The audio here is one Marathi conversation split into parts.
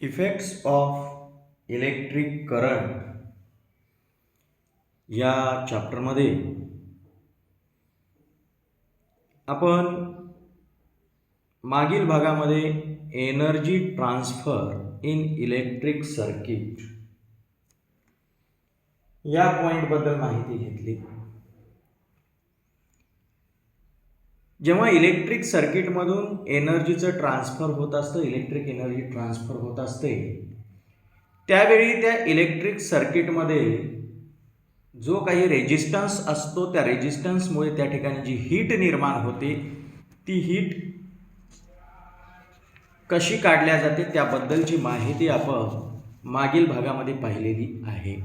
इफेक्ट्स ऑफ इलेक्ट्रिक करंट या चॅप्टरमध्ये आपण मागील भागामध्ये energy transfer in electric circuit या पॉईंटबद्दल माहिती घेतली. जेव्हा इलेक्ट्रिक सर्किटमधून एनर्जीचं ट्रान्सफर होत असतं, इलेक्ट्रिक एनर्जी ट्रान्सफर होत असते, त्यावेळी त्या इलेक्ट्रिक सर्किटमध्ये जो काही रेजिस्टन्स असतो त्या रेजिस्टन्समुळे त्या ठिकाणी जी हीट निर्माण होते ती हीट कशी काढल्या जाते त्याबद्दलची माहिती आपण मागील भागामध्ये पाहिलेली आहे.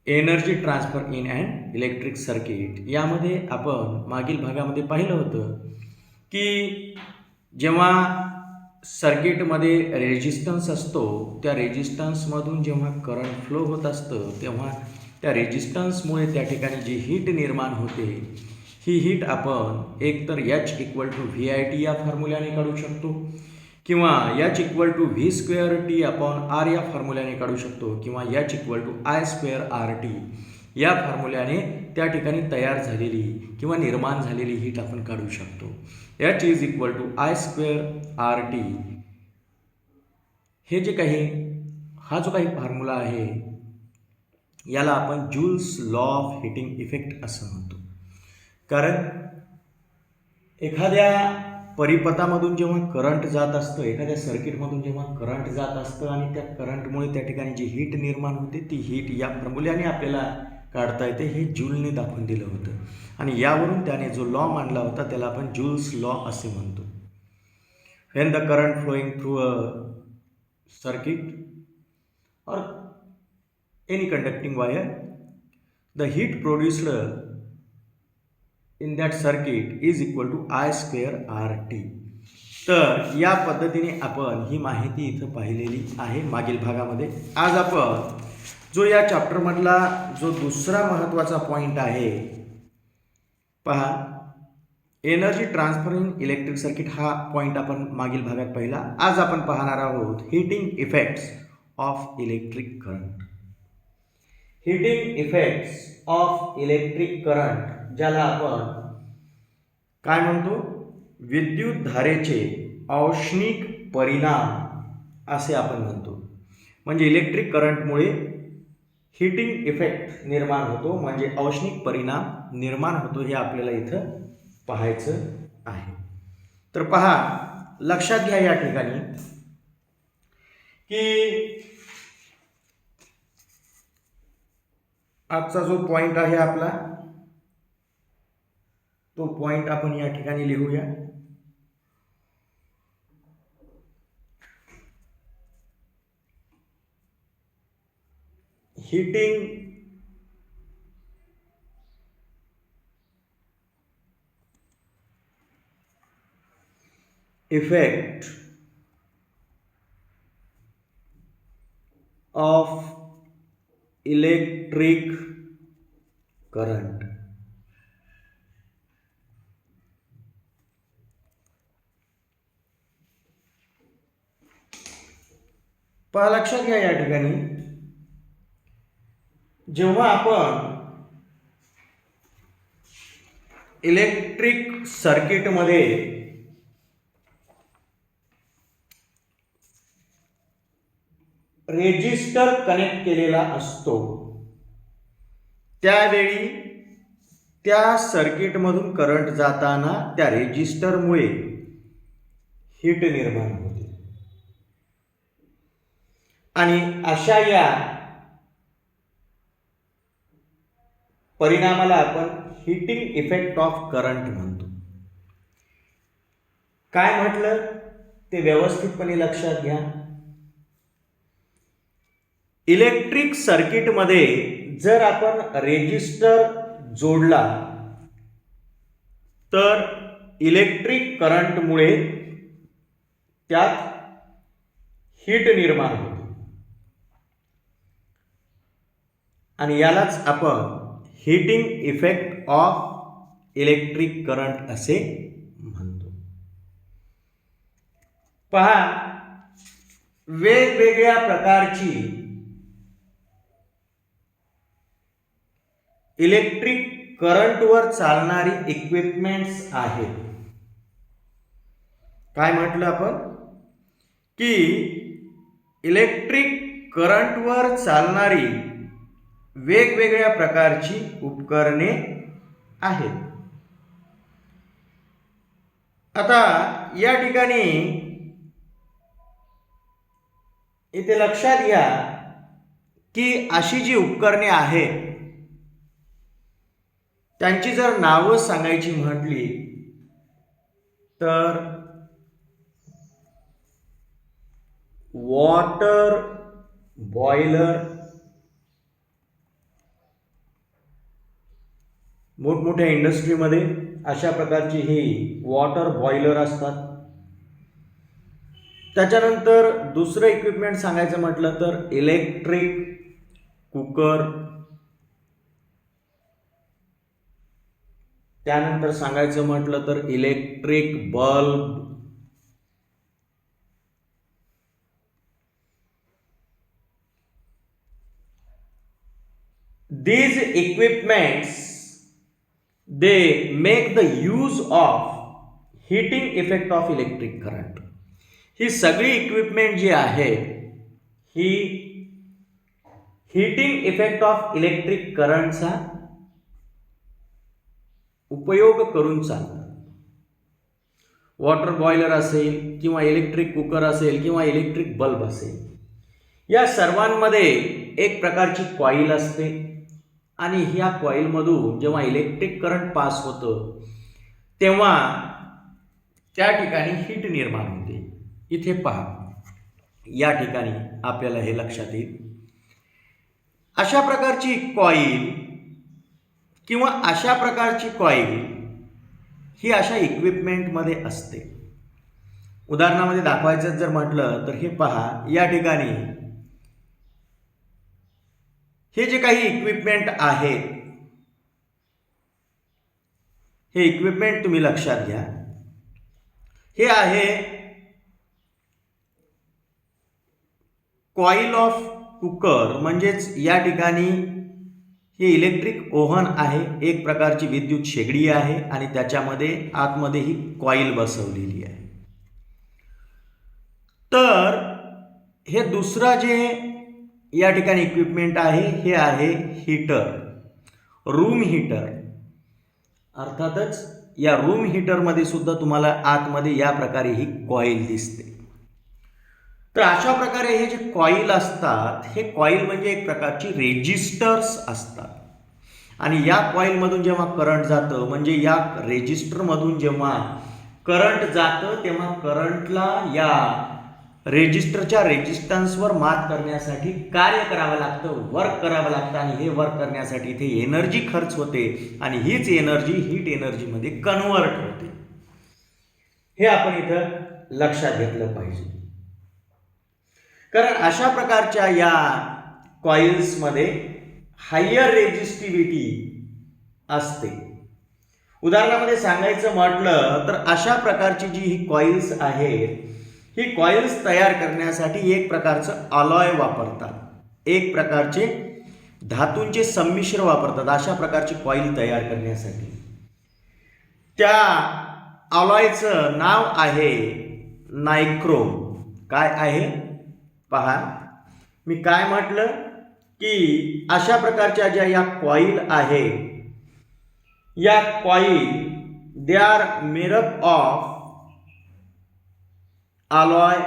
Energy transfer in and electric circuit यामध्ये आपण मागील भागामध्ये पाहिलं होतं की जेव्हा सर्किटमध्ये रेजिस्टन्स असतो त्या रेजिस्टन्समधून जेव्हा करंट फ्लो होत असतं तेव्हा त्या रेजिस्टन्समुळे त्या ठिकाणी जी हीट निर्माण होते ही हीट आपण एकतर H इक्वल टू VIT या फॉर्म्युल्याने काढू शकतो किंवा H equal to V²T upon R या फॉर्म्युल्याने काढू शकतो किंवा H इक्वल टू I²RT या फॉर्म्युल्याने त्या ठिकाणी तयार झालेली किंवा निर्माण झालेली हीट आपण काढू शकतो. H is equal to I²RT हे जे काही हा जो काही फॉर्म्युला आहे याला आपण joules law of heating effect असं म्हणतो. कारण एखाद्या परिपथामधून जेव्हा करंट जात असतं, एखाद्या सर्किटमधून जेव्हा करंट जात असतं आणि त्या करंटमुळे त्या ठिकाणी जी हीट निर्माण होते ती हीट या फॉर्म्युल्याने आपल्याला काढता येते हे जूलने दाखवून दिलं होतं आणि यावरून त्याने जो लॉ मांडला होता त्याला आपण जूल्स लॉ असे म्हणतो. When the current flowing through a circuit or any conducting wire, the heat produced in that circuit is equal to I²RT. तर या पद्धतीने आपण ही माहिती इथं पाहिलेली आहे मागील भागामध्ये. आज आपण जो या चॅप्टरमधला जो दुसरा महत्त्वाचा पॉईंट आहे पहा, energy transfer in electric circuit हा पॉईंट आपण मागील भागात पाहिला. आज आपण पाहणार आहोत heating effects of electric current. Heating effects of electric current ज्याला आपण काय म्हणतो, विद्युत धारेचे औष्णिक परिणाम असे आपण म्हणतो. म्हणजे इलेक्ट्रिक करंटमुळे हीटिंग इफेक्ट निर्माण होतो, म्हणजे औष्णिक परिणाम निर्माण होतो हे आपल्याला इथं पाहायचं आहे. तर पहा, लक्षात घ्या या ठिकाणी की आजचा जो पॉइंट आहे आपला तो पॉइंट आपण या ठिकाणी लिहूया. Heating effect of electric current. पहा, लक्षात घ्या या ठिकाणी जेव्हा आपण इलेक्ट्रिक सर्किटमध्ये रेजिस्टर कनेक्ट केलेला असतो त्यावेळी त्या सर्किटमधून करंट जाताना त्या रेजिस्टरमुळे हीट निर्माण होते आणि अशा या परिणामाला आपण हीटिंग इफेक्ट ऑफ करंट म्हणतो. काय म्हटलं ते व्यवस्थितपणे लक्षात घ्या. इलेक्ट्रिक सर्किटमध्ये जर आपण रेजिस्टर जोडला तर इलेक्ट्रिक करंटमुळे त्यात हीट निर्माण होते आणि यालाच आपण heating effect of electric current असे म्हणतो. पहा, वेगवेगळ्या प्रकारची इलेक्ट्रिक करंटवर चालणारी इक्विपमेंट्स आहेत. काय म्हटलं आपण की इलेक्ट्रिक करंटवर चालणारी वेगवेगळ्या प्रकारची उपकरणे आहेत. आता या ठिकाणी इथे लक्षात घ्या की अशी जी उपकरणे आहेत त्यांची जर नावं सांगायची म्हटली तर वॉटर बॉयलर, मोठमोठ्या इंडस्ट्रीमध्ये अशा प्रकारची ही वॉटर बॉयलर असतात. त्याच्यानंतर दुसरं इक्विपमेंट सांगायचं म्हटलं तर इलेक्ट्रिक कुकर, त्यानंतर सांगायचं म्हटलं तर electric bulb, these equipments they make the use of heating effect of electric current. ही सगळी इक्विपमेंट जी आहे ही हीटिंग इफेक्ट ऑफ इलेक्ट्रिक करंटचा उपयोग करून चालतात. वॉटर बॉयलर असेल किंवा इलेक्ट्रिक कुकर असेल किंवा इलेक्ट्रिक बल्ब असेल, या सर्वांमध्ये एक प्रकारची कॉईल असते आणि ह्या कॉईलमधून जेव्हा इलेक्ट्रिक करंट पास होतं तेव्हा त्या ठिकाणी हीट निर्माण होते. इथे पहा, या ठिकाणी आपल्याला हे लक्षात येईल, अशा प्रकारची कॉईल किंवा अशा प्रकारची कॉईल ही अशा इक्विपमेंटमध्ये असते. उदाहरणामध्ये दाखवायचं जर म्हटलं तर हे पहा, या ठिकाणी हे जे काही इक्विपमेंट आहेत हे इक्विपमेंट तुम्ही लक्षात घ्या. हे आहे कॉईल ऑफ कुकर, म्हणजेच या ठिकाणी हे इलेक्ट्रिक ओव्हन आहे, एक प्रकारची विद्युत शेगडी आहे आणि त्याच्यामध्ये आतमध्ये ही कॉईल बसवलेली आहे. तर हे दुसरा जे या ठिकाणी इक्विपमेंट आहे हे आहे हीटर, रूम हीटर. अर्थातच या रूम हीटरमध्ये सुद्धा तुम्हाला आतमध्ये या प्रकारे ही कॉईल दिसते. तर अशा प्रकारे हे जे कॉईल असतात हे कॉईल म्हणजे एक प्रकारची रेजिस्टर्स असतात आणि या कॉईलमधून जेव्हा करंट जातं, म्हणजे या रेजिस्टरमधून जेव्हा करंट जातं तेव्हा करंटला या रेजिस्टरच्या रेजिस्टन्सवर मात करण्यासाठी कार्य करावं लागतं, वर्क करावं लागतं आणि हे वर्क करण्यासाठी इथे एनर्जी खर्च होते आणि हीच एनर्जी हीट एनर्जीमध्ये कन्वर्ट होते. हे आपण इथं लक्षात घेतलं पाहिजे, कारण अशा प्रकारच्या या कॉइल्समध्ये हायर रेजिस्टिव्हिटी असते. उदाहरणामध्ये सांगायचं म्हटलं तर अशा प्रकारची जी ही कॉइल्स आहेत ही कॉइल्स तयार करण्यासाठी एक प्रकारचं अलॉय वापरतात, एक प्रकारचे धातूंचे संमिश्र वापरतात अशा प्रकारची कॉईल तयार करण्यासाठी. त्या अलॉयचं नाव आहे नायक्रोम. काय आहे पहा, मी काय म्हटलं की अशा प्रकारच्या ज्या या कॉईल आहे या coil they are made up of alloy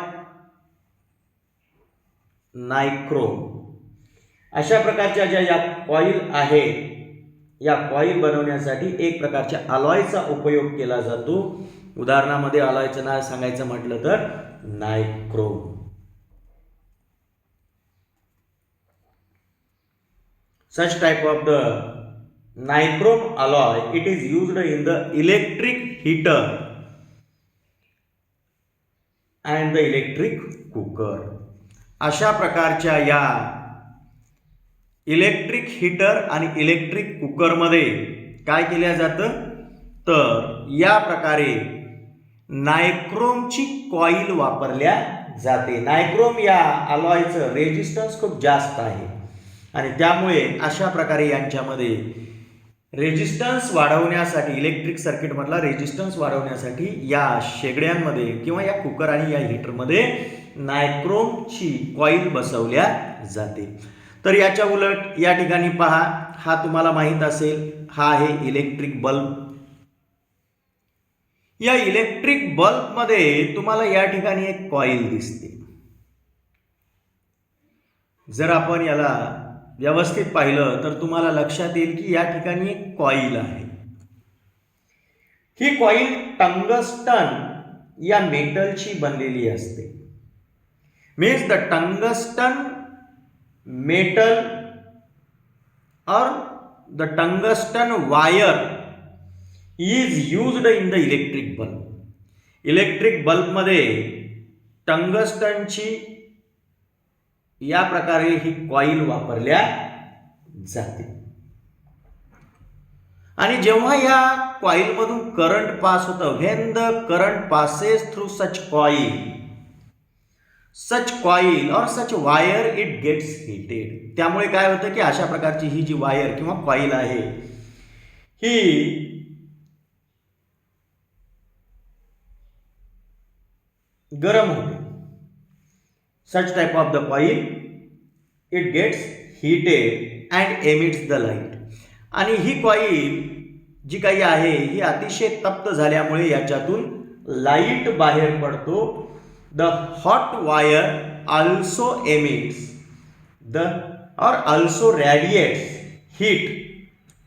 nichrome. अशा प्रकारच्या ज्या या कॉईल आहेत या कॉईल बनवण्यासाठी एक प्रकारच्या अलॉयचा उपयोग केला जातो. उदाहरणामध्ये अलॉयचं नाव सांगायचं म्हटलं तर nichrome. Such type of the nichrome alloy, it is used in the electric heater and the electric cooker. अशा प्रकारच्या या इलेक्ट्रिक हीटर आणि इलेक्ट्रिक कुकरमध्ये काय केल्या जातं तर या प्रकारे नायक्रोमची कॉईल वापरल्या जाते. नायक्रोम या अलॉयचं रेजिस्टन्स खूप जास्त आहे आणि त्यामुळे अशा प्रकारे यांच्यामध्ये रेजिस्टन्स वाढवण्यासाठी, इलेक्ट्रिक सर्किटमधला रेजिस्टन्स वाढवण्यासाठी या शेगड्यांमध्ये किंवा या कुकर आणि या हीटरमध्ये नायक्रोमची कॉईल बसवल्या जाते. तर याच्या उलट या ठिकाणी पहा, हा तुम्हाला माहीत असेल, हा आहे इलेक्ट्रिक बल्ब. या इलेक्ट्रिक बल्बमध्ये तुम्हाला या ठिकाणी एक कॉईल दिसते. जर आपण याला व्यवस्थित पाहिलं तर तुम्हाला लक्षात येईल की या ठिकाणी एक कॉईल आहे. ही कॉईल टंगस्टन या मेटलची बनलेली असते. मीन्स द टंगस्टन मेटल और the tungsten wire is used in the electric bulb. Electric बल्बमध्ये टंगस्टनची या प्रकारे ही कॉईल वापरल्या जाते आणि जेव्हा या कॉईल मधून करंट पास होतं, when the current passes through such coil और सच वायर इट गेट्स हीटेड. त्यामुळे काय होतं की अशा प्रकारची ही जी वायर किंवा कॉईल आहे ही गरम होते. Such type of the coil, it gets heated and emits the light. आणि ही कॉईल जी काही आहे ही अतिशय तप्त झाल्यामुळे याच्यातून लाईट बाहेर पडतो. The hot wire also emits और also radiates heat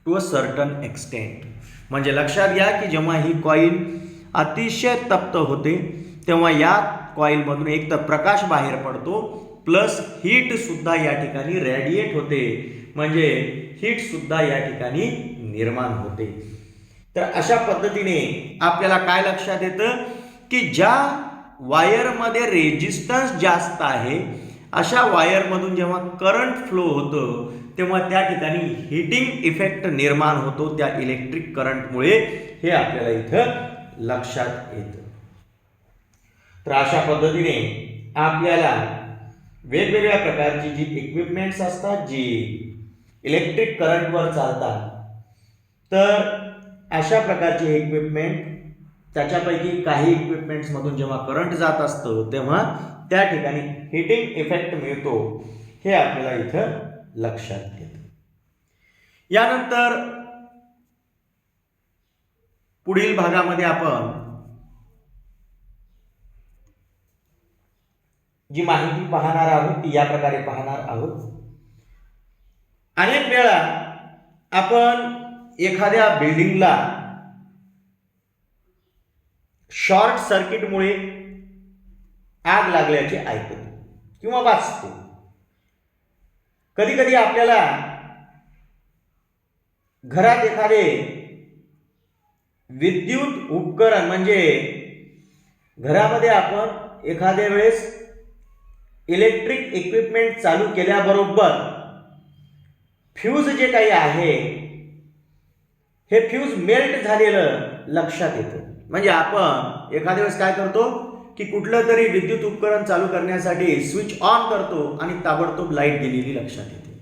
to a certain extent. म्हणजे लक्षात घ्या की जेव्हा ही कॉईल अतिशय तप्त होते तेव्हा या कॉईलमधून एक तर प्रकाश बाहेर पडतो प्लस हीट सुद्धा या ठिकाणी रॅडिएट होते, म्हणजे हीट सुद्धा या ठिकाणी निर्माण होते. तर अशा पद्धतीने आपल्याला काय लक्षात येतं की ज्या वायरमध्ये रेजिस्टन्स जास्त आहे अशा वायरमधून जेव्हा करंट फ्लो होतं तेव्हा त्या ठिकाणी हीटिंग इफेक्ट निर्माण होतो त्या इलेक्ट्रिक करंटमुळे. हे आपल्याला इथं लक्षात येतं. तर अशा पद्धतीने आपल्याला वेगवेगळ्या प्रकारची जी इक्विपमेंट्स असतात जी इलेक्ट्रिक करंटवर चालतात, तर अशा प्रकारचे इक्विपमेंट, त्याच्यापैकी काही इक्विपमेंट्समधून जेव्हा करंट जात असतं तेव्हा त्या ठिकाणी हीटिंग इफेक्ट मिळतो. हे आपल्याला इथं लक्षात येतं. यानंतर पुढील भागामध्ये आपण जी माहिती पाहणार आहोत ती या प्रकारे पाहणार आहोत. अनेक वेळा आपण एखाद्या बिल्डिंगला शॉर्ट सर्किटमुळे आग लागल्याचे ऐकतो किंवा वाचतो. कधी कधी आपल्याला घरात एखादे विद्युत उपकरण, म्हणजे घरामध्ये आपण एखाद्या वेळेस इलेक्ट्रिक इक्विपमेंट चालू केल्याबरोबर फ्यूज जे काही आहे हे फ्यूज मेल्ट झालेलं लक्षात येतं. म्हणजे आपण एखाद्या वेळेस काय करतो की कुठलं तरी विद्युत उपकरण चालू करण्यासाठी स्विच ऑन करतो आणि ताबडतोब लाईट गेलेली लक्षात येते.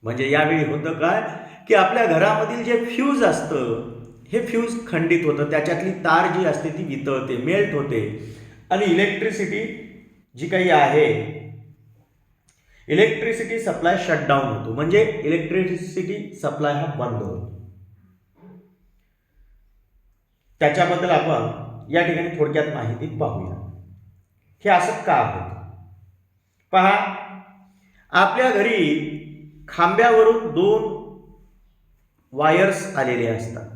म्हणजे यावेळी होतं काय की आपल्या घरामधील जे फ्यूज असतं हे फ्यूज खंडित होतं, त्याच्यातली तार जी असते ती वितळते, मेल्ट होते आणि इलेक्ट्रिसिटी जी काही आहे, इलेक्ट्रिसिटी सप्लाय शटडाऊन होतो. म्हणजे इलेक्ट्रिसिटी सप्लाय हा बंद होतो. त्याच्याबद्दल आपण या ठिकाणी थोडक्यात माहिती पाहूया. हे असं का होतं पहा. आपल्या घरी खांब्यावरून 2 वायर्स आलेले असतात.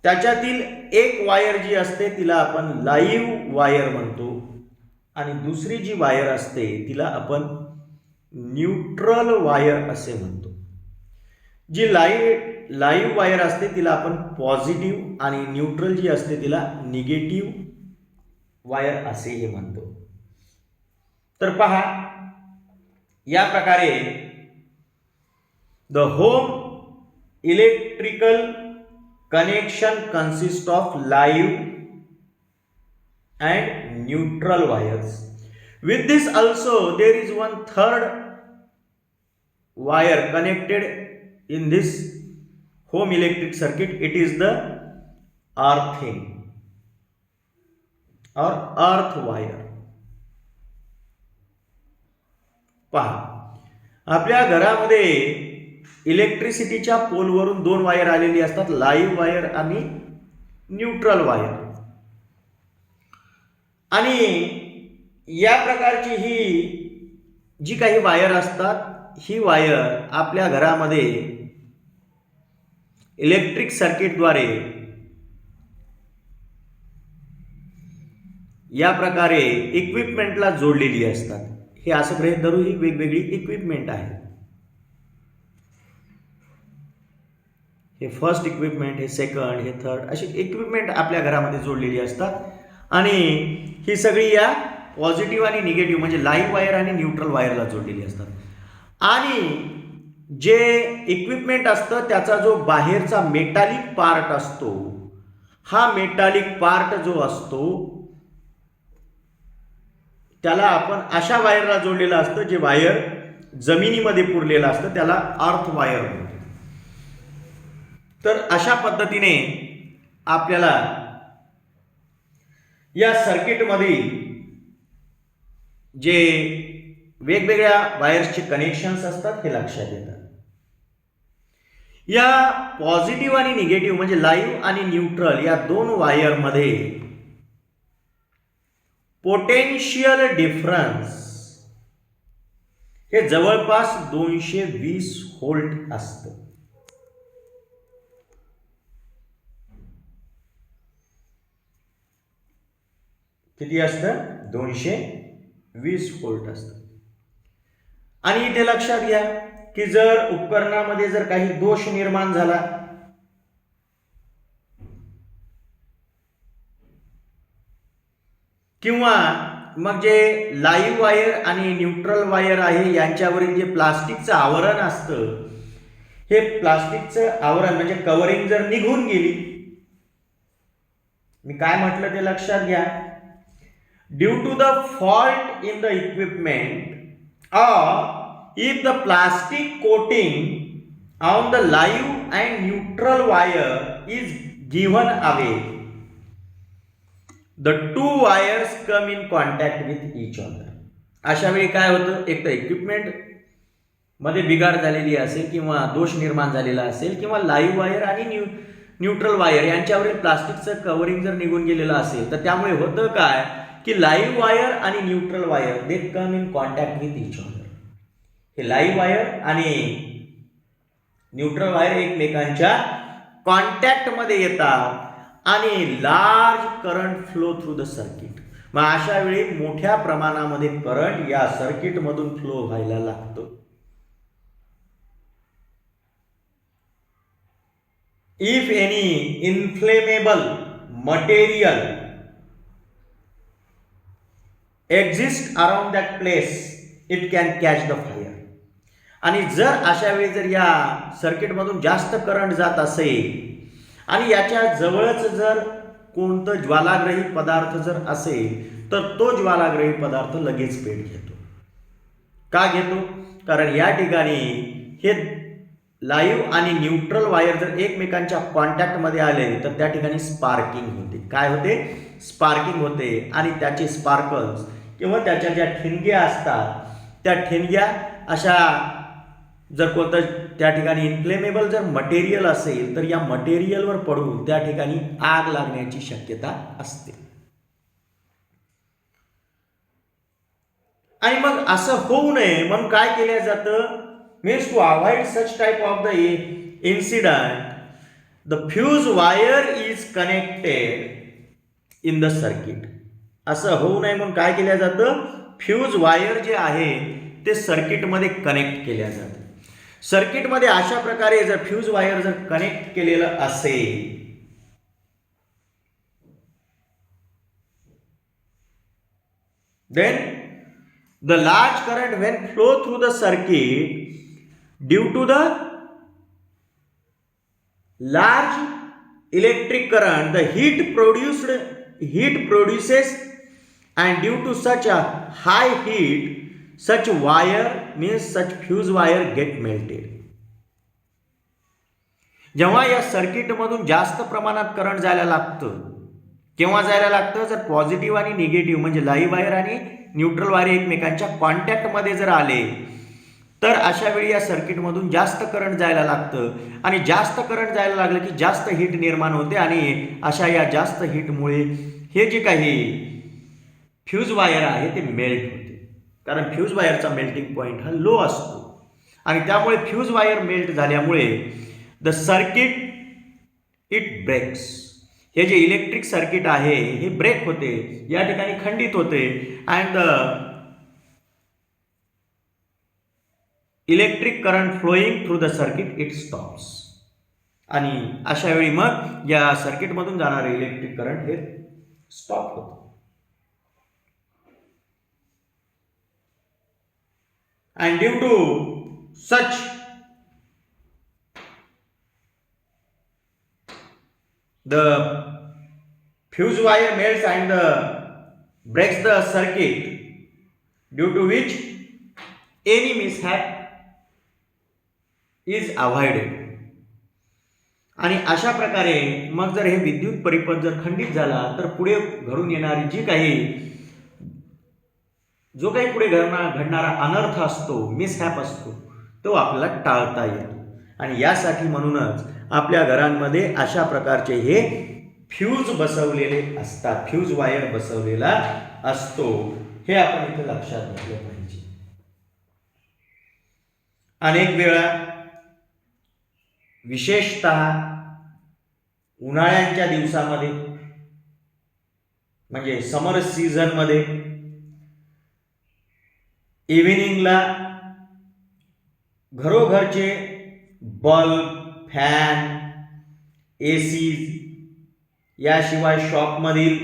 त्याच्यातील एक वायर जी असते तिला आपण लाईव्ह वायर म्हणतो आणि दुसरी जी वायर असते तिला आपण न्यूट्रल वायर असे म्हणतो. जी लाईव्ह वायर असते तिला आपण पॉझिटिव्ह आणि न्यूट्रल जी असते तिला निगेटिव्ह वायर असेही म्हणतो. तर पहा, या प्रकारे the home electrical connection consist of live and neutral wires. With this also there is one third wire connected in this home electric circuit. It is the earthing or earth wire. पहा, आपल्या घरामध्ये इलेक्ट्रिसिटीच्या पोलवरून दोन वायर आलेली असतात, लाईव्ह वायर आणि न्यूट्रल वायर. आणि या प्रकारची ही जी काही वायर असतात, ही वायर आपल्या घरामध्ये इलेक्ट्रिक सर्किटद्वारे या प्रकारे इक्विपमेंटला जोडलेली असतात. हे असं गृहीत धरू ही वेगवेगळी इक्विपमेंट आहे. हे फर्स्ट इक्विपमेंट, हे सेकंड, हे थर्ड, अशी इक्विपमेंट आपल्या घरामध्ये जोडलेली असतात. आणि ही सगळी या पॉझिटिव्ह आणि निगेटिव्ह म्हणजे लाईव्ह वायर आणि न्यूट्रल वायरला जोडलेली असतात. आणि जे इक्विपमेंट असतं त्याचा जो बाहेरचा मेटालिक पार्ट असतो, हा मेटालिक पार्ट जो असतो त्याला आपण अशा वायरला जोडलेलं असतं जे वायर जमिनीमध्ये पुरलेलं असतं, त्याला अर्थ वायर म्हणतो. तर अशा पद्धतीने आपल्याला या सर्किटमधील जे वेगवेगळ्या वायर्सचे कनेक्शन्स असतात हे लक्षात येतात. या पॉझिटिव्ह आणि निगेटिव्ह म्हणजे लाईव्ह आणि न्यूट्रल या दोन वायरमध्ये पोटेन्शियल डिफरन्स हे जवळपास 220 व्होल्ट असतं. किती असतं? 220 व्होल्ट असतं. आणि इथे लक्षात घ्या की जर उपकरणामध्ये जर काही दोष निर्माण झाला किंवा मग जे लाईव्ह वायर आणि न्यूट्रल वायर आहे यांच्यावरील जे प्लास्टिकचं आवरण असतं, हे प्लास्टिकचं आवरण म्हणजे कव्हरिंग जर निघून गेली, मी काय म्हटलं ते लक्षात घ्या. Due to the fault in the equipment or if the plastic coating on the live and neutral wire is given away, the two wires come in contact with each other. अशा वेळी काय होतं, एक तर इक्विपमेंट मध्ये बिघाड झालेली असेल किंवा दोष निर्माण झालेला असेल किंवा लाईव्ह वायर आणि न्यूट्रल वायर यांच्यावरील प्लास्टिकचं कव्हरिंग जर निघून गेलेलं असेल तर त्यामुळे होतं काय की लाईव्ह वायर आणि neutral wire they come in contact with each other. हे लाईव्ह वायर आणि न्यूट्रल वायर एकमेकांच्या कॉन्टॅक्ट मध्ये येतात आणि large current flow through the circuit. मग अशा वेळी मोठ्या प्रमाणामध्ये करंट या सर्किट मधून फ्लो व्हायला लागतो. If any inflammable material exist around that place it can catch the fire. आणि जर अशा वेळी जर या सर्किटमधून जास्त करंट जात असेल आणि याच्या जवळच जर कोणतं ज्वालाग्रही पदार्थ जर असेल तर तो ज्वालाग्रही पदार्थ लगेच पेट घेतो. का घेतो? कारण या ठिकाणी हे लाईव्ह आणि न्यूट्रल वायर जर एकमेकांच्या कॉन्टॅक्टमध्ये आले तर त्या ठिकाणी स्पार्किंग होते. काय होते? स्पार्किंग होते. आणि त्याचे स्पार्कल्स किंवा त्याच्या ज्या ठिणग्या असतात त्या ठिणग्या अशा जर कोणतं त्या ठिकाणी इन्फ्लेमेबल जर मटेरियल असेल तर या मटेरियलवर पडून त्या ठिकाणी आग लागण्याची शक्यता असते. आणि मग असं होऊ नये म्हणून काय केलं जातं, means to avoid such type of the incident the fuse wire is connected in the circuit. असं होऊ नये म्हणून काय केलं जातं, फ्यूज वायर जे आहे ते सर्किटमध्ये कनेक्ट केल्या जातात. सर्किटमध्ये अशा प्रकारे जर फ्यूज वायर जर कनेक्ट केलेलं असेल then the large current when flow through the circuit due to the large electric current the heat produces and due to such a high heat such wire means such fuse wire get melted. जेव्हा या सर्किटमधून जास्त प्रमाणात करंट जायला लागतं, केव्हा जायला लागतं, जर पॉझिटिव्ह आणि निगेटिव्ह म्हणजे लाईव्ह वायर आणि न्यूट्रल वायर एकमेकांच्या कॉन्टॅक्टमध्ये जर आले तर अशा वेळी या सर्किटमधून जास्त करंट जायला लागतं आणि जास्त करंट जायला लागलं की जास्त हीट निर्माण होते आणि अशा या जास्त हीटमुळे हे जे काही फ्यूज वायर आहे ते मेल्ट होते, कारण फ्यूज वायरचा मेल्टिंग पॉईंट हा लो असतो आणि त्यामुळे फ्यूज वायर मेल्ट झाल्यामुळे द सर्किट इट ब्रेक्स. हे जे इलेक्ट्रिक सर्किट आहे हे ब्रेक होते, या ठिकाणी खंडित होते and the electric current flowing through the circuit it stops. आणि अशा वेळी मग या सर्किटमधून जाणारे इलेक्ट्रिक करंट हे स्टॉप होते. And due to such the fuse wire melts and breaks the circuit, due to which any mishap is avoided. आणि अशा प्रकारे मग जर हे विद्युत परिपथ जर खंडित झाला तर पुढे घडून येणारी जी काही जो काही पुढे घडणारा अनर्थ असतो, मिसहॅप असतो, तो आपल्याला टाळता येतो. आणि यासाठी म्हणूनच आपल्या घरांमध्ये अशा प्रकारचे हे फ्यूज बसवलेले असतात, फ्यूज वायर बसवलेला असतो, हे आपण इथे लक्षात घेतलं पाहिजे. अनेक वेळा विशेषतः उन्हाळ्याच्या दिवसामध्ये म्हणजे समर सीझनमध्ये इव्हिनिंगला घरोघरचे बल्ब, फॅन, AC याशिवाय शॉपमधील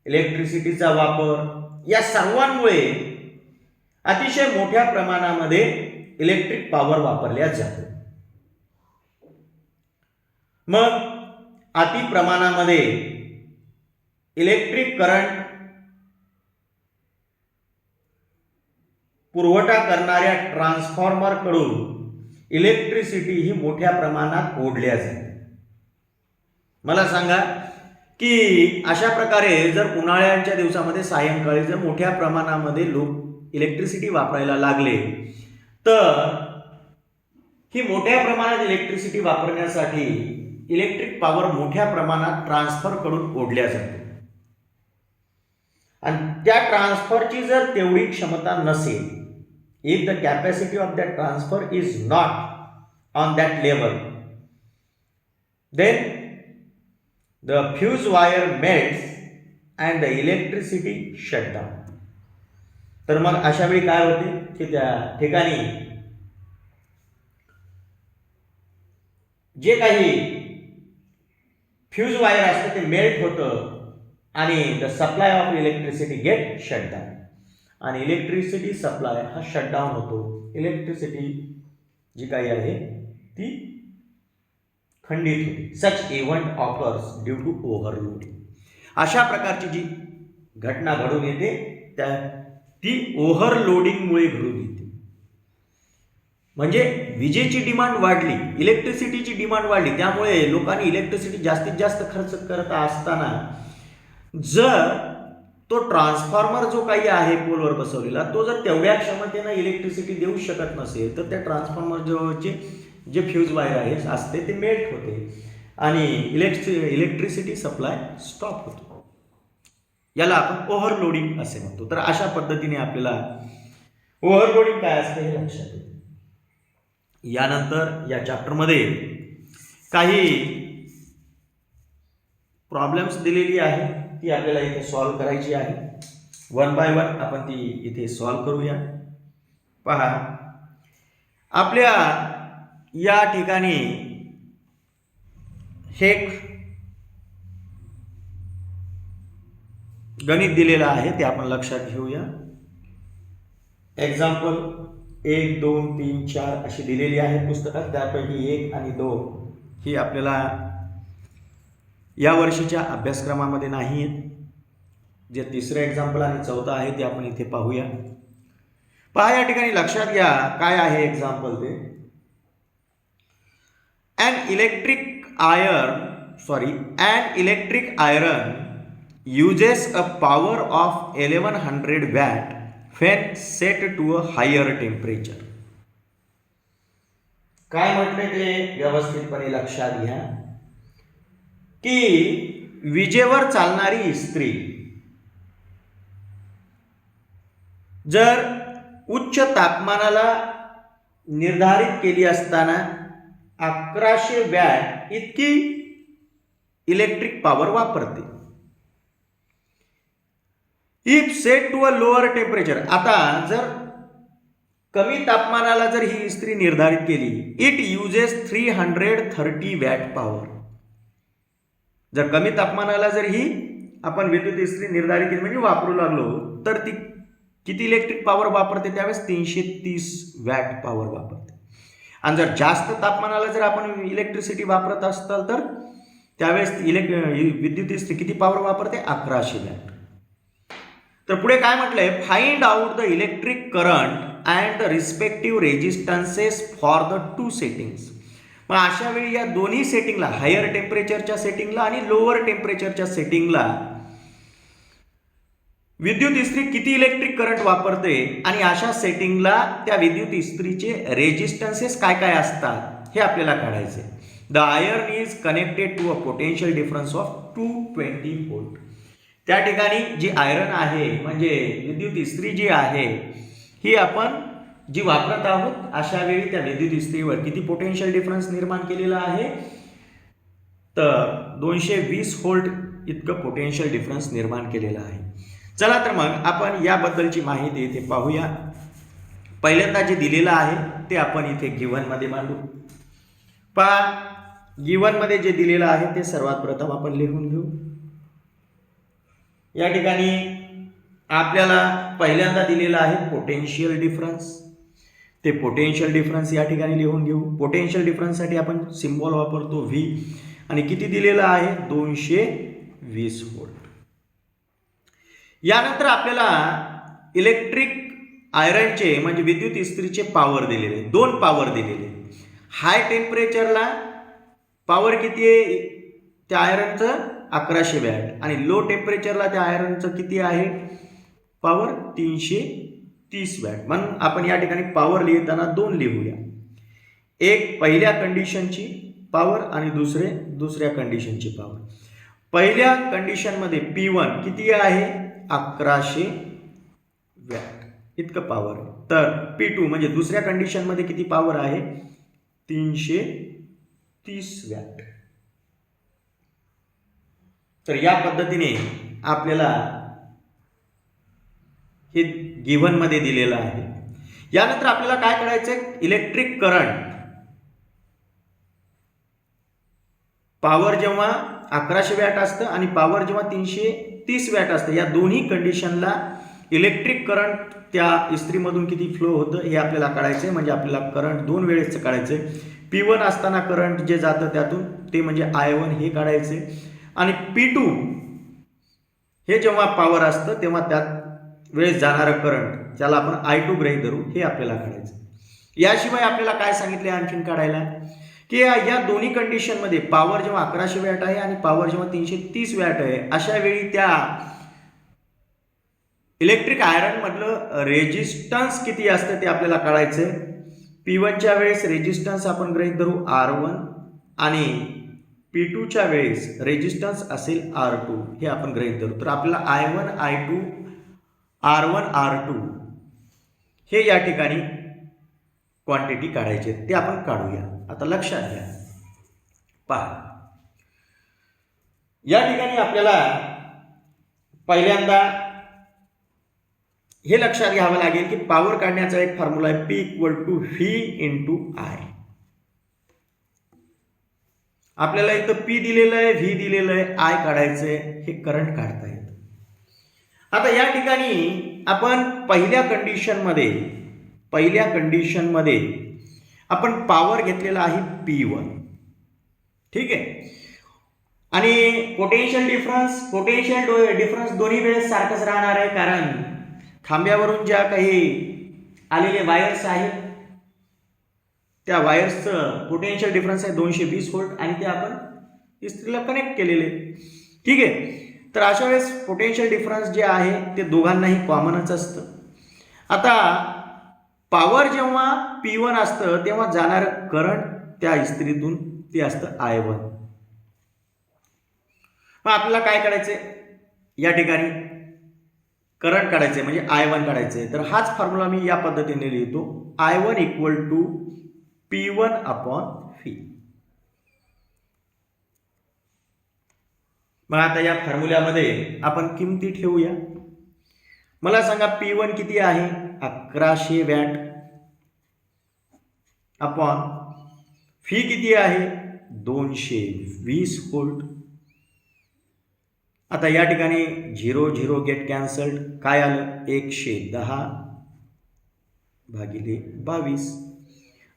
इलेक्ट्रिसिटीचा वापर या सर्वांमुळे अतिशय मोठ्या प्रमाणामध्ये इलेक्ट्रिक पॉवर वापरल्या जाते. मग अति प्रमाणामध्ये इलेक्ट्रिक करंट पुरवठा करणाऱ्या ट्रान्सफॉर्मरकडून इलेक्ट्रिसिटी ही मोठ्या प्रमाणात ओढल्या जाते. मला सांगा की अशा प्रकारे जर उन्हाळ्याच्या दिवसामध्ये सायंकाळी जर मोठ्या प्रमाणामध्ये लोक इलेक्ट्रिसिटी वापरायला लागले तर ही मोठ्या प्रमाणात इलेक्ट्रिसिटी वापरण्यासाठी इलेक्ट्रिक पॉवर मोठ्या प्रमाणात ट्रान्सफर कडून ओढल्या जाते आणि त्या ट्रान्सफरची जर तेवढी क्षमता नसेल, if the capacity of that transfer is not on that level, then the fuse wire melts and the electricity shut down. तर मग अशा वेळी काय होते की त्या ठिकाणी जे काही फ्यूज वायर असते ते मेल्ट होतं आणि the supply of electricity get shut down आणि इलेक्ट्रिसिटी सप्लाय हा शटडाऊन होतो. इलेक्ट्रिसिटी जी काही आहे ती खंडित होते. Such event occurs due to overloading. अशा प्रकारची जी घटना घडून येते ती ओव्हरलोडिंगमुळे घडून येते. म्हणजे विजेची डिमांड वाढली, इलेक्ट्रिसिटीची डिमांड वाढली, त्यामुळे लोकांनी इलेक्ट्रिसिटी जास्तीत जास्त खर्च करत असताना जर तो ट्रान्सफॉर्मर जो काही आहे पोलवर बसवलेला तो जर तेवढ्या क्षमतेनं इलेक्ट्रिसिटी देऊ शकत नसेल तर त्या ट्रान्सफॉर्मर जवळचे जे फ्यूज वायर आहे असते ते मेल्ट होते आणि इलेक्ट्रिसिटी सप्लाय स्टॉप होतो. याला आपण ओव्हरलोडिंग असे म्हणतो. तर अशा पद्धतीने आपल्याला ओव्हरलोडिंग काय असते हे लक्षात येते. यानंतर या चॅप्टरमध्ये काही प्रॉब्लेम्स दिलेली आहे ती आपल्याला इथे सॉल्व करायची आहे. वन बाय वन आपण ती इथे सॉल्व करूया. पहा, आपल्या या ठिकाणी हे गणित दिलेलं आहे ते आपण लक्षात घेऊया. एक्झाम्पल 1, 2, 3, 4 अशी दिलेली आहे पुस्तकात. त्यापैकी 1 आणि 2 ही आपल्याला या वर्षीच्या अभ्यासक्रमामध्ये नाही आहेत. जे तिसरं एक्झाम्पल आणि चौथं आहे ते आपण इथे पाहूया. पहा या ठिकाणी लक्षात घ्या काय आहे एक्झाम्पल ते. An electric iron uses a power of 1100 watt when set to a higher temperature. काय म्हटले ते व्यवस्थितपणे लक्षात घ्या की विजेवर चालणारी इस्त्री जर उच्च तापमानाला निर्धारित केली असताना 1100 वॅट इतकी इलेक्ट्रिक पॉवर वापरते. If set to a lower temperature, आता जर कमी तापमानाला जर ही इस्त्री निर्धारित केली, इट युजेस 330 वॅट पॉवर. जर कमी तापमानाला जर ही आपण विद्युत इस्त्री निर्धारित केली म्हणजे वापरू लागलो तर ती किती इलेक्ट्रिक पॉवर वापरते त्यावेळेस 330 वॅट पॉवर वापरते. आणि जर जास्त तापमानाला जर आपण इलेक्ट्रिसिटी वापरत असाल तर त्यावेळेस विद्युत इस्त्री किती पॉवर वापरते 1100 वॅट. तर पुढे काय म्हटलंय, find out the electric current and the respective resistances for the two settings. मग अशा वेळी या दोन्ही सेटिंगला, हायर टेम्परेचरच्या सेटिंगला आणि लोअर टेम्परेचरच्या सेटिंगला विद्युत इस्त्री किती इलेक्ट्रिक करंट वापरते आणि अशा सेटिंगला त्या विद्युत इस्त्रीचे रेजिस्टन्सेस काय काय असतात हे आपल्याला काढायचे. The iron is connected to a potential difference of 220 volt. त्या ठिकाणी जी आयरन आहे म्हणजे विद्युत इस्त्री जी आहे ही आपण जी वापरत आहोत अशा वेळी त्या विद्युत इस्त्रीवर किती पोटेन्शियल डिफरन्स निर्माण केलेला आहे तर 220 व्होल्ट इतकं पोटेन्शियल डिफरन्स निर्माण केलेला आहे. चला तर मग आपण याबद्दलची माहिती इथे पाहूया. पहिल्यांदा जे दिलेलं आहे ते आपण इथे गिव्हनमध्ये मांडू. पहा गिव्हनमध्ये जे दिलेलं आहे ते सर्वात प्रथम आपण लिहून घेऊ. या ठिकाणी आपल्याला पहिल्यांदा दिलेलं आहे पोटेन्शियल डिफरन्स. ते पोटेन्शियल डिफरन्स या ठिकाणी लिहून घेऊ. पोटेन्शियल डिफरन्ससाठी आपण सिम्बॉल वापरतो व्ही आणि किती दिलेलं आहे 220 व्होल्ट. यानंतर आपल्याला इलेक्ट्रिक आयरनचे म्हणजे विद्युत इस्त्रीचे पॉवर दिलेले, दोन पॉवर दिलेले. हाय टेम्परेचरला पॉवर किती आहे त्या आयरनचं 1100 वॅट आणि लो टेम्परेचरला त्या आयरनचं किती आहे पॉवर 330 वॅट. म्हणून आपण या ठिकाणी पॉवर लिहिताना दोन लिहूया. एक पहिल्या कंडिशनची पॉवर आणि दुसऱ्या कंडिशनची पॉवर. पहिल्या कंडिशनमध्ये P1 किती आहे 1100 वॅट इतकं पॉवर आहे. तर P2 म्हणजे दुसऱ्या कंडिशनमध्ये किती पॉवर आहे 330 वॅट. तर या पद्धतीने आपल्याला हे गिव्हनमध्ये दिलेलं आहे. यानंतर आपल्याला काय करायचंय, इलेक्ट्रिक करंट पॉवर जेव्हा 1100 वॅट असतं आणि पॉवर जेव्हा 330 वॅट असतं या दोन्ही कंडिशनला इलेक्ट्रिक करंट त्या इस्त्रीमधून किती फ्लो होतं हे आपल्याला काढायचं. म्हणजे आपल्याला करंट दोन वेळेचं काढायचं. P1 असताना करंट जे जातं त्यातून ते म्हणजे I1 हे काढायचे आणि P2 हे जेव्हा पॉवर असतं तेव्हा त्यात वेळेस जाणारं करंट त्याला आपण I2 गृहीत धरू हे आपल्याला काढायचं. याशिवाय आपल्याला काय सांगितले आणखीन काढायला की या दोन्ही कंडिशनमध्ये पॉवर जेव्हा 1100 वॅट आहे आणि पॉवर जेव्हा 330 वॅट आहे अशा वेळी त्या इलेक्ट्रिक आयरन मधलं रेजिस्टन्स किती असतं ते आपल्याला काढायचं. P1च्या वेळेस रेजिस्टन्स आपण गृहीत धरू R1 आणि P2च्या वेळेस रेजिस्टन्स असेल R2 हे आपण गृहीत धरू. तर आपल्याला I1 I2 R1 R2 हे या ठिकाणी क्वांटिटी काढायची ते आपण काढूया. आता लक्षात घ्या. पहा या ठिकाणी आपल्याला पहिल्यांदा हे लक्षात घ्यावं लागेल की पॉवर काढण्याचा एक फॉर्म्युला आहे P = V × I. आपल्याला इथं P दिलेलं आहे V दिलेलं आहे I काढायचंय. हे करंट काढता येतं. आता या ठिकाणी आपण पहिल्या कंडिशनमध्ये आपण पॉवर घेतलेला आहे P1. ठीक आहे. आणि पोटेन्शियल डिफरन्स दोन्ही वेळेस सारखंच राहणार आहे, कारण खांब्यावरून ज्या काही आलेले वायर्स आहेत त्या वायर्सचं पोटेन्शियल डिफरन्स आहे 220 व्होल्ट आणि ते आपण इस्त्रीला कनेक्ट केलेले. ठीक आहे. तर अशा वेळेस पोटेन्शियल डिफरन्स जे आहे ते दोघांनाही कॉमनच असतं. आता पॉवर जेव्हा P1 असतं तेव्हा जाणारं करंट त्या इस्त्रीतून ते असतं I1. मग आपल्याला काय काढायचंय या ठिकाणी, करंट काढायचंय म्हणजे I1 काढायचंय. तर हाच फॉर्म्युला मी या पद्धतीने लिहितो, I1 = P1/V. मग आता या फॉर्म्युल्यामध्ये आपण किमती ठेवूया. मला सांगा P1 किती आहे, 1100 वॅट अपॉन V किती आहे, 220 व्होल्ट. आता या ठिकाणी 0 0 गेट कॅन्सल्ड, काय आलं, 110 भागिले 22.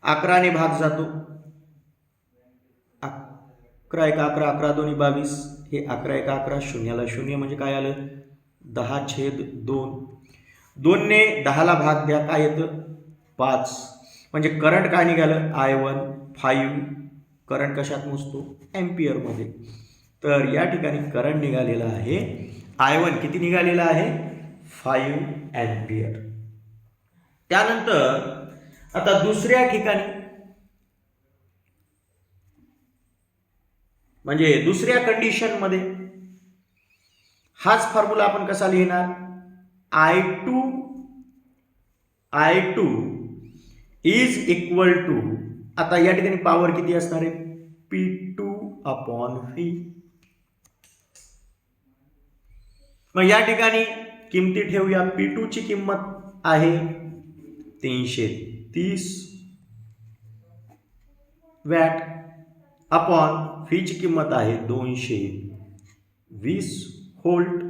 11 ने भाग जातो, 11 1 11, 11 2 22, हे 11 1 11, शून्याला शून्य म्हणजे काय आलं, 10/2. 2 ने 10 ला भाग द्या, काय येतं, 5. म्हणजे करंट काय निघालं, I1 5. करंट कशात मोजतो, एम्पियरमध्ये. तर या ठिकाणी करंट निघालेला आहे I1 किती निघालेला आहे, 5 एम्पियर. त्यानंतर आता दुसऱ्या ठिकाणी म्हणजे दुसऱ्या कंडिशनमध्ये हाच फॉर्म्युला आपण कसा लिहिणार, I2 = आता या ठिकाणी पॉवर किती असणार आहे, P2/V. मग या ठिकाणी किमती ठेवूया. P2 ची किंमत आहे 330 वॅट अपॉन V ची किंमत आहे 220 व्होल्ट.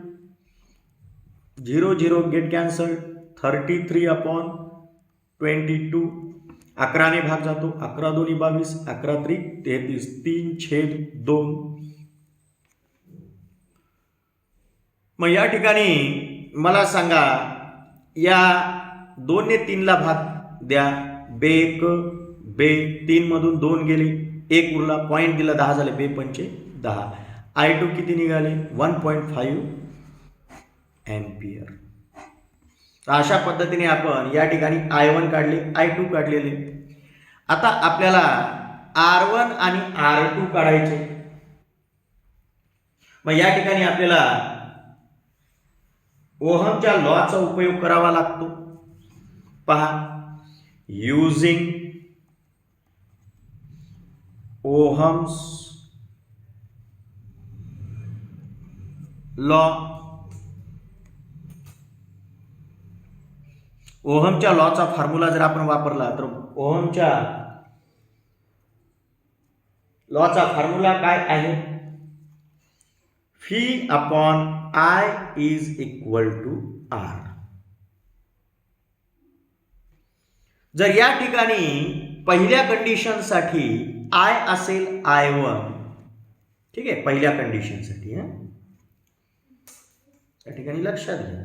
0 0 get cancel, 33/22. 11 ने भाग जातो, 11 2 22, 11 3 33, 3/2. मग या ठिकाणी मला सांगा, या 2 ने 3 ला भाग द्या, 2 1 3 मधून 2 गेले, 1 उरला, पॉईंट दिला, 10 झाले, 2 पंचे 10. I2 किती निघाले, 1.5 एम्पियर. अशा पद्धतीने आपण या ठिकाणी I1 काढले, I2 काढलेले. आता आपल्याला R1 आणि R2 काढायचे. मग या ठिकाणी आपल्याला ओहमच्या लॉचा उपयोग करावा लागतो. पहा, युजिंग ओहम्स लॉ. ओहमच्या लॉचा फॉर्म्युला जर आपण वापरला तर ओहमच्या लॉचा फॉर्म्युला काय आहे, V/I = R. जर या ठिकाणी पहिल्या कंडिशनसाठी I असेल I1, ठीक आहे, पहिल्या कंडिशनसाठी या ठिकाणी लक्षात घ्या,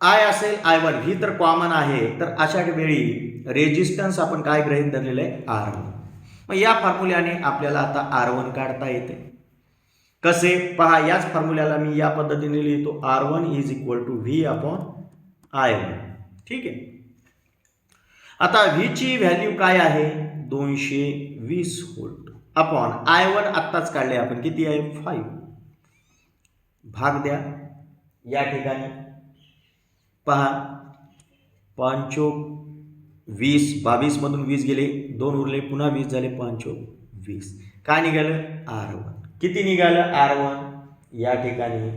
I असेल I1, V तर कॉमन आहे. तर अशा वेळी रेजिस्टन्स आपण काय गृहीत धरलेलं आहे, R1. मग या फॉर्म्युल्याने आपल्याला आता R1 काढता येते. कसे, पहा, याच फॉर्म्युल्याला मी या पद्धतीने लिहितो, R1 = V/I1. ठीक आहे. आता V ची व्हॅल्यू काय आहे, 220 व्होल्ट अपॉन I1 आत्ताच काढले आपण, किती आहे, 5. भाग द्या या ठिकाणी, पहा, 5 20, 22 मधून 20 गेले, 2 उरले, पुन्हा 20 झाले, 5 20. काय निघालं, R1 किती निघालं, R1 या ठिकाणी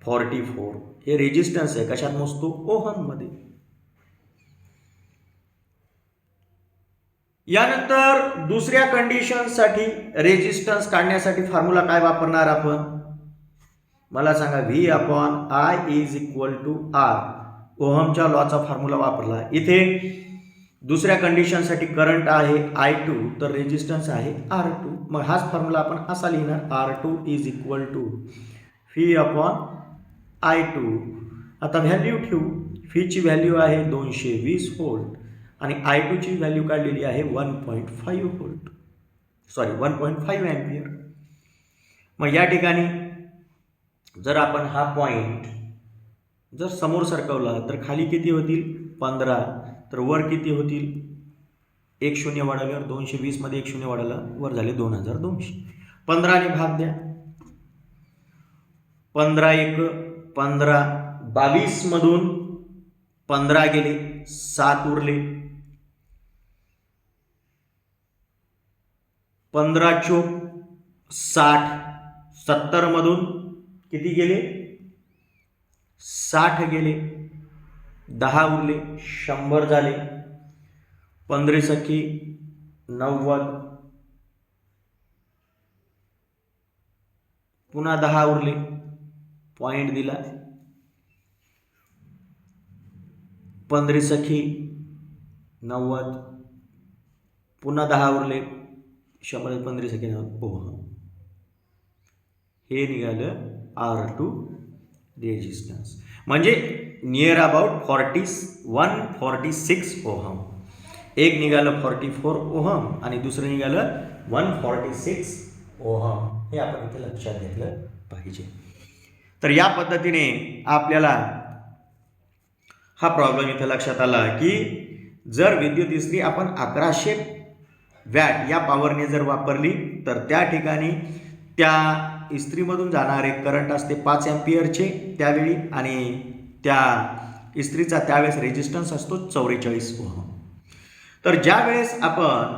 44. हे रेजिस्टन्स आहे, कशात मोजतो, ओहम मध्ये. यानंतर दुसऱ्या कंडिशनसाठी रेजिस्टन्स काढण्यासाठी फॉर्म्युला काय वापरणार आपण, मला सांगा, V/I = R. ओहमच्या लॉचा फॉर्म्युला वापरला. इथे दुसऱ्या कंडिशनसाठी करंट आहे I2 तर रेजिस्टन्स आहे R2. मग हाच फॉर्म्युला आपण असा लिहिणार R2 is equal to P upon I2. आता व्हॅल्यू ठेवू. फीची व्हॅल्यू आहे 220 व्होल्ट आणि I2ची व्हॅल्यू काढलेली आहे 1.5 व्होल्ट 1.5 अँपिअर. मग या ठिकाणी जर आपण हा पॉईंट जर समोर सरकवला तर खाली किती होतील 15, तर वर किती होतील 1 शून्य वाढवल्यावर 220 मध्ये 1 शून्य वाढवलं वर झाले 2200. 15 ने भाग द्या. 15 1 15, 22 मधून 15 गेले 7 उरले. 15 चोक 60, 70 मधून किती गेले 60 गेले, 10 उरले 100 झाले. 15 सखी 90, पुन्हा 10 उरले पॉइंट दिला. 15 सखी 90, पुन्हा 10 उरले 100, 15 सखी 90 ओहम. हे निघालं R2 रेजिस्टन्स. म्हणजे नियर अबाउट 146 ओहम. एक निघालं 44 ओहम आणि दुसरं निघालं 146 ओहम. हे आपण इथे लक्षात घेतलं पाहिजे. तर या पद्धतीने आपल्याला हा प्रॉब्लेम इथे लक्षात आला की जर विद्युत इस्त्री आपण 1100 वॅट या पॉवरने जर वापरली तर त्या ठिकाणी त्या इस्त्रीमधून जाणारे करंट असते 5 अँपिअरचे त्यावेळी आणि त्या इस्त्रीचा त्यावेळेस रेजिस्टन्स असतो 44 ओहम. तर ज्या वेळेस आपण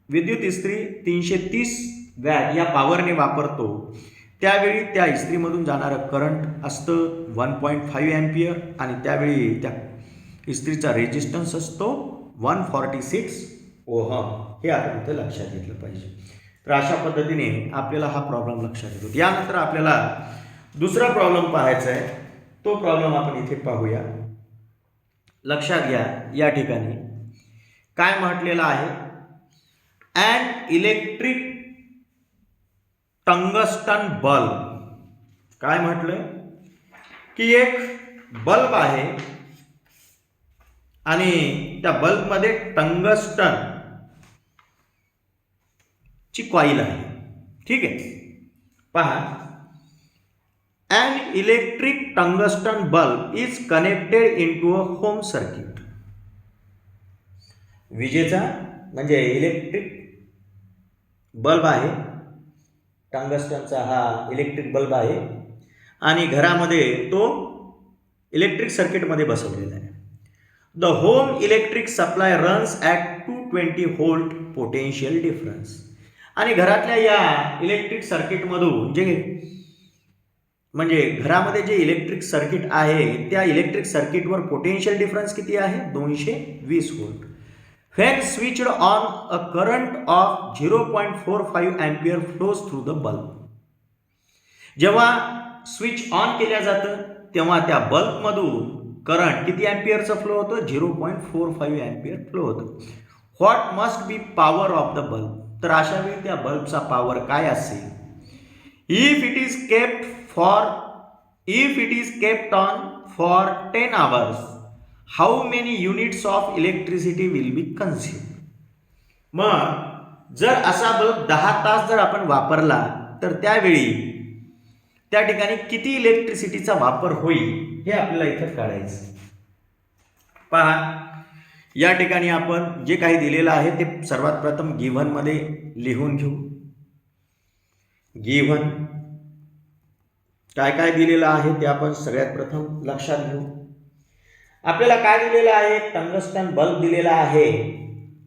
विद्युत इस्त्री 330 वॅट या पॉवरने वापरतो त्यावेळी त्या इस्त्रीमधून जाणारं करंट असतं 1.5 अँपिअर आणि त्यावेळी त्या इस्त्रीचा रेजिस्टन्स असतो 146 ओहम. हे आपण इथे लक्षात घेतलं पाहिजे. तर अशा पद्धतीने आपल्याला हा प्रॉब्लेम लक्षात येतो. यानंतर आपल्याला दुसरा प्रॉब्लेम पाहायचा आहे. तो प्रॉब्लेम आपण इथे पाहूया. लक्षात घ्या या ठिकाणी काय म्हटलेलं आहे, अँड इलेक्ट्रिक टंगस्टन बल्ब. काय म्हटलंय की एक बल्ब आहे आणि त्या बल्बमध्ये टंगस्टन ची कॉईल आहे. ठीक आहे, पहा. And electric tungsten bulb is connected into a home circuit. विजेचा म्हणजे इलेक्ट्रिक बल्ब आहे, टंगस्टनचा हा इलेक्ट्रिक बल्ब आहे आणि घरामध्ये तो इलेक्ट्रिक सर्किटमध्ये बसवलेला आहे. The home electric supply runs at 220 volt potential difference. आणि घरातल्या या इलेक्ट्रिक सर्किटमधून जे म्हणजे घरामध्ये जे इलेक्ट्रिक सर्किट आहे त्या इलेक्ट्रिक सर्किटवर पोटेन्शियल डिफरन्स किती आहे 220 volt. When switched on a current of 0.45 ampere flows through the bulb. जेव्हा स्विच ऑन केल्या जातं तेव्हा त्या बल्बमधून करंट किती अँपिअरचं फ्लो होतं 0.45 अँपिअर फ्लो होतं. What must be power of the bulb. तर अशा वेळी त्या बल्बचा पॉवर काय असेल. If it is kept on for 10 hours how many units of electricity will be consume. मग जर असा बल्ब 10 तास जर आपण वापरला तर त्यावेळी त्या ठिकाणी किती इलेक्ट्रिसिटीचा वापर होईल हे आपल्याला इथं काढायचं. पहा या ठिकाणी आपण जे काही दिलेलं आहे ते सर्वात प्रथम गिव्हन मध्ये लिहून घेऊ. गिव्हन काय काय दिलेलं आहे ते आपण सगळ्यात प्रथम लक्षात घेऊ. आपल्याला काय दिलेलं आहे टंगस्टन बल्ब दिलेला आहे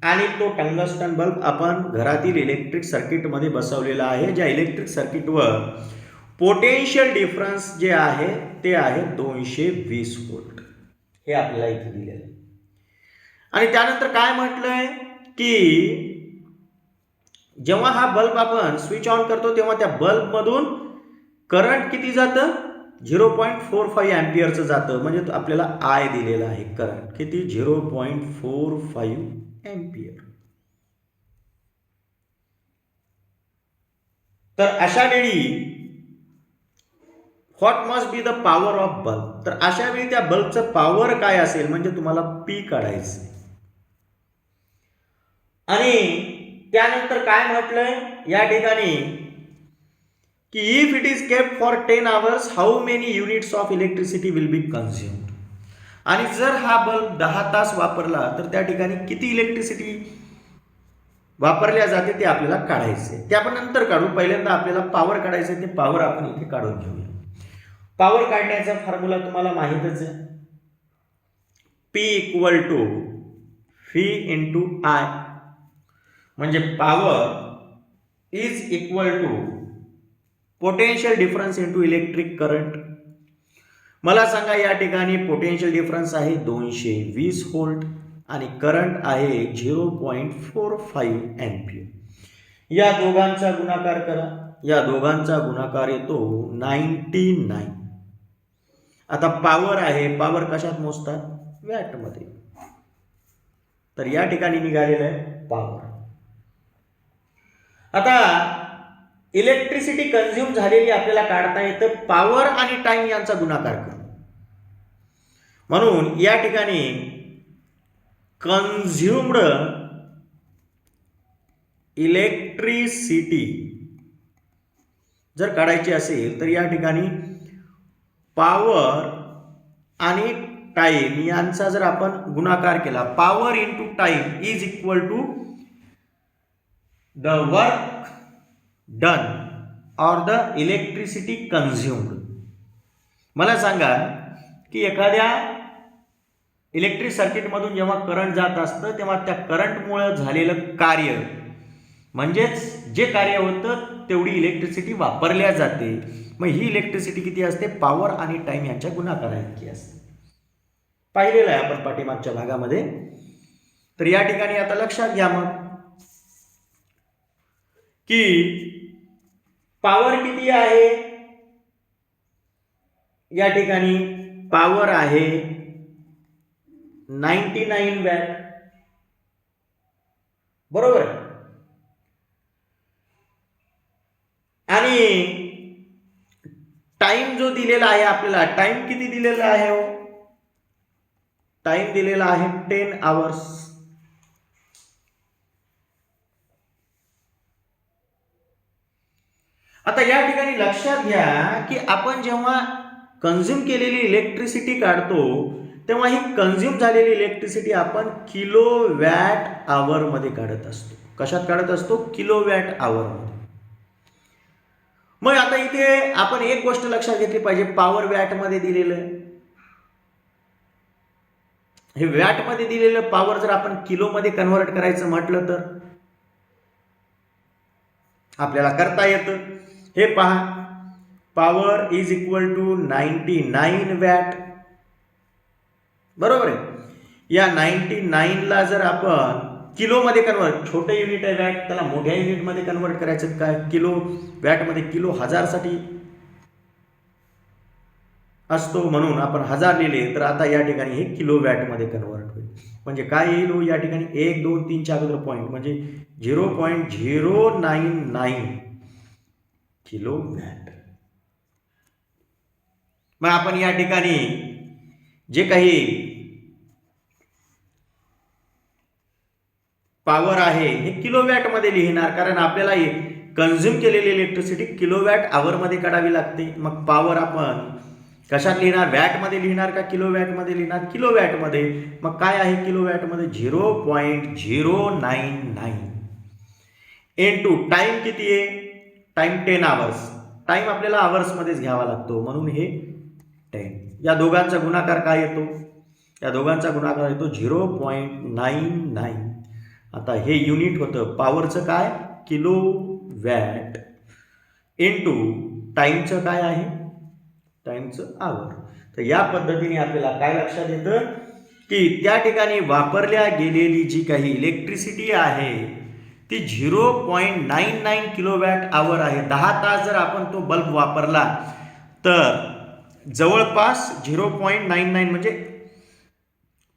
आणि तो टंगस्टन बल्ब आपण घरातील इलेक्ट्रिक सर्किटमध्ये बसवलेला आहे. ज्या इलेक्ट्रिक सर्किटवर पोटेन्शियल डिफरन्स जे आहे ते आहे 220 व्होल्ट. हे आपल्याला इथे दिलेलं आहे. आणि त्यानंतर काय म्हटलंय की जेव्हा हा बल्ब आपण स्विच ऑन करतो तेव्हा त्या बल्बमधून करंट किती जातं 0.45 अँपिअरचं जातं, म्हणजे आपल्याला आय दिलेला आहे करंट किती 0.45 अँपिअर. तर अशा वेळी what must be the power of bulb. तर अशा वेळी त्या बल्बचं पॉवर काय असेल म्हणजे तुम्हाला पी काढायचं. आणि त्यानंतर काय म्हटलंय या ठिकाणी की if it is kept for 10 hours how many units of electricity will be consumed. आणि जर हा बल्ब 10 तास वापरला तर त्या ठिकाणी किती इलेक्ट्रिसिटी वापरल्या जाते ते आपल्याला काढायचे. ते आपण नंतर काढू. पहिल्यांदा आपल्याला पॉवर काढायचं, ते पॉवर आपण इथे काढून घेऊया. पॉवर काढण्याचा फॉर्म्युला तुम्हाला माहितच आहे. P equal to V into I, म्हणजे power is equal to potential difference into electric current. मला सांगा या ठिकाणी पोटेन्शियल डिफरन्स आहे 220 व्होल्ट आणि करंट आहे 0.45 अँपिअर. या दोघांचा गुणाकार करा. या दोघांचा गुणाकार येतो 99. आता पॉवर आहे, पॉवर कशात मोजतात? वॅटमध्ये. तर या ठिकाणी निघालेलं आहे पॉवर. आता इलेक्ट्रिसिटी कंझ्युम झालेली आपल्याला काढता येतं पॉवर आणि टाइम यांचा गुणाकार करून. म्हणून या ठिकाणी कंझ्युम्ड इलेक्ट्रिसिटी जर काढायची असेल तर या ठिकाणी पॉवर आणि टाइम यांचा जर आपण गुणाकार केला, power into time is equal to the work done or the electricity consumed. मला सांगा की एखाद्या इलेक्ट्रिक सर्किटमधून जेव्हा करंट जात असतं तेव्हा त्या करंटमुळे झालेलं कार्य म्हणजेच जे कार्य होतं तेवढी इलेक्ट्रिसिटी वापरल्या जाते. मग ही इलेक्ट्रिसिटी किती असते? पॉवर आणि टाइम यांच्या गुणाकाराइतकी असते. पाहिलेलं आहे आपण पाठीमागच्या भागामध्ये. तर या ठिकाणी आता लक्षात घ्या मग की पॉवर किती आहे. या ठिकाणी पॉवर आहे 99 वॅट, बरोबर. आणि टाइम जो दिलेला आहे आपल्याला, टाइम किती दिलेला आहे हो? टाइम दिलेला आहे 10 आवर्स. आता या ठिकाणी लक्षात घ्या की आपण जेव्हा कंझ्युम केलेली इलेक्ट्रिसिटी काढतो तेव्हा ही कंझ्युम झालेली इलेक्ट्रिसिटी आपण किलोवॅट आवर मध्ये काढत असतो. कशात काढत असतो? किलोवॅट आवर मध्ये. मग आता इथे आपण एक गोष्ट लक्षात घेतली पाहिजे, पॉवर वॅट मध्ये दिलेलं आहे. हे वॅट मध्ये दिलेलं पॉवर जर आपण किलो मध्ये कन्व्हर्ट करायचं म्हटलं तर आपल्याला करता येतं. हे पहा, power is equal to 99 watt, बरोबर आहे. या 99 ला जर आपण किलो मध्ये कन्वर्ट, छोटे युनिट आहे वॅट, त्याला मोठ्या युनिट मध्ये कन्वर्ट करायचं काय? किलो वॅट मध्ये किलो 1000 साठी असतो म्हणून आपण 1000 लिहिले. तर आता या ठिकाणी हे किलो वॅट मध्ये कन्वर्ट होईल. म्हणजे काय येईल हो या ठिकाणी? 1 2 3 च्या अगोदर पॉईंट म्हणजे 0.099 किलो वॅट. मग आपण या ठिकाणी जे काही पॉवर आहे हे किलोवॅट मध्ये लिहिणार, कारण आपल्याला कंझ्युम केलेली इलेक्ट्रिसिटी किलोवॅट आवर मध्ये काढावी लागते. मग पॉवर आपण कशात लिहिणार? वॅट मध्ये लिहिणार का किलोवॅट मध्ये लिहिणार? किलोवॅट मध्ये. मग काय आहे किलोवॅट मध्ये? 0.099 इनटू टाइम किती आहे? Time 10 hours. टाइम आपल्याला आवर्स मध्येच घ्यावा लागतो म्हणून हे 10. या दोघांचा गुणाकार काय येतो? या दोघांचा गुणाकार येतो 0.99. आता हे युनिट होतं पॉवरचं काय? किलोवॅट इनटू टाइमचं काय आहे? टाइमचं आवर. तर या पद्धतीने आपल्याला काय लक्षात येतं की त्या ठिकाणी वापरल्या गेलेली जी काही इलेक्ट्रिसिटी आहे ती 0.99 किलोवॅट आवर आहे. 10 तास जर आपण तो बल्ब वापरला तर जवळपास 0.99 म्हणजे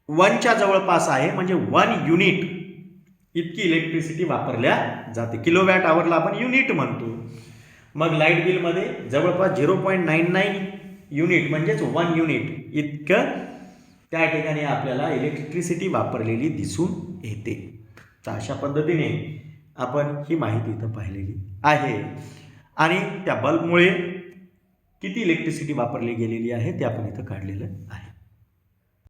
1च्या जवळपास आहे, म्हणजे 1 युनिट इतकी इलेक्ट्रिसिटी वापरल्या जाते. किलोवॅट आवरला आपण युनिट म्हणतो. मग लाईट बिलमध्ये जवळपास 0.99 युनिट म्हणजेच 1 युनिट इतकं त्या ठिकाणी आपल्याला इलेक्ट्रिसिटी वापरलेली दिसून येते. तर अशा पद्धतीने आपण ही माहिती इथं पाहिलेली आहे आणि त्या बल्बमुळे किती इलेक्ट्रिसिटी वापरली गेलेली आहे ते आपण इथं काढलेलं आहे.